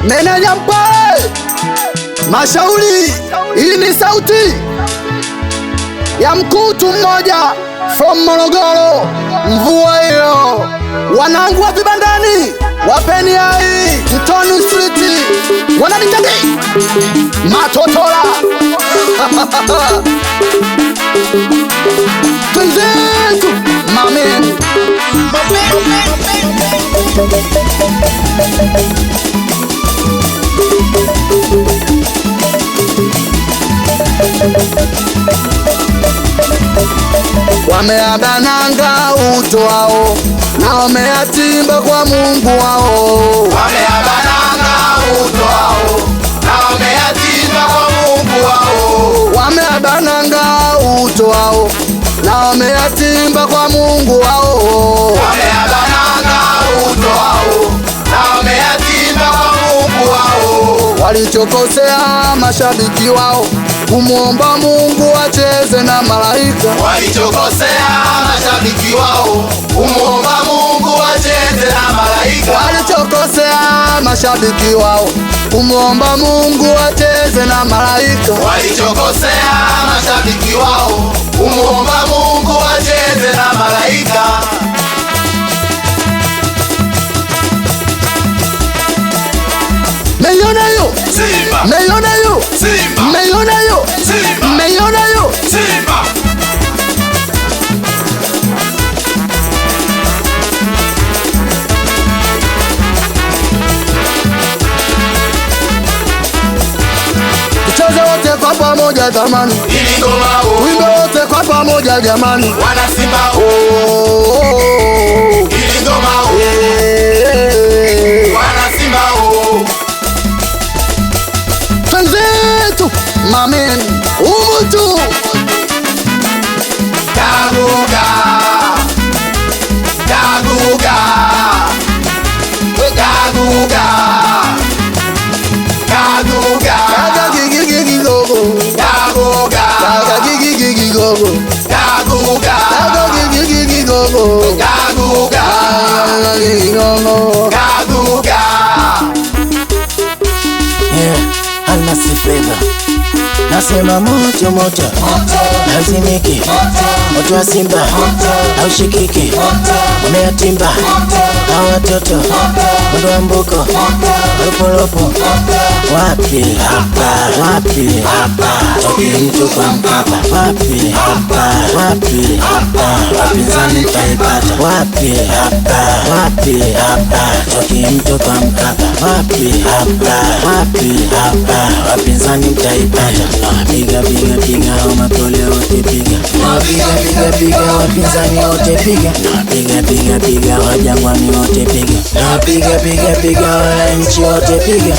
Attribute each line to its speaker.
Speaker 1: Meneja Mpale Mashauri, hii ni sauti ya mkutu mmoja from Morogoro. Mvua hiyo, wanangu wa vibandani, wapeni hai Mtoni Street, wananitabi Matotola Twenzetu mamen wameabananga uto wao na wameatimba kwa Mungu wao.
Speaker 2: Wameabananga uto wao na wameatimba kwa Mungu wao.
Speaker 1: Wameabananga uto wao na wameatimba kwa Mungu wao.
Speaker 2: Wameabananga uto wao na wameatimba kwa Mungu wao.
Speaker 1: Walichokosea mashabiki wao kumuomba Mungu acheze na malaika.
Speaker 2: Walichokosea mashabiki wao kumuomba Mungu acheze na malaika.
Speaker 1: Walichokosea mashabiki wao kumuomba Mungu acheze na malaika.
Speaker 2: Walichokosea mashabiki wao kumuomba Mungu acheze na malaika.
Speaker 1: Meiona yo
Speaker 2: Simba,
Speaker 1: meiona yo
Speaker 2: Simba,
Speaker 1: meiona yo
Speaker 2: Simba,
Speaker 1: meiona yo
Speaker 2: Simba.
Speaker 1: tucheze wote kwa pamoja jamani,
Speaker 2: Ili ngoma
Speaker 1: wimbe wote kwa pamoja jamani.
Speaker 2: wana Simba Ili ngoma wana Simba
Speaker 1: Twenzetu mamen umutu
Speaker 2: Daguga, Daguga, Daguga, Daguga,
Speaker 1: kaga gigi gigi gogo,
Speaker 2: Daguga,
Speaker 1: kaga gigi gigi gogo,
Speaker 2: Daguga,
Speaker 1: kaga gigi gigi gogo,
Speaker 2: Daguga,
Speaker 1: kaga gigi gogo.
Speaker 2: Daguga.
Speaker 3: Anasipenda nasema moto moto lazimiki moto wa Simba haushikiki, umeatimba hawa watoto mwendo wa mbuko lopolopo wapi hapa wapi hapa toki mtu kwa Mkapa wapi hapa wapi hapa wapinzani mtaipata wapi hapa wapi hapa toki mtu kwa Mkapa wapi hapa wapi hapa wapinzani mtaipata. Piga piga piga hao makole wote piga, piga piga piga wapinzani wote piga, piga piga piga wajangwani wote piga, piga piga piga wananchi wote piga.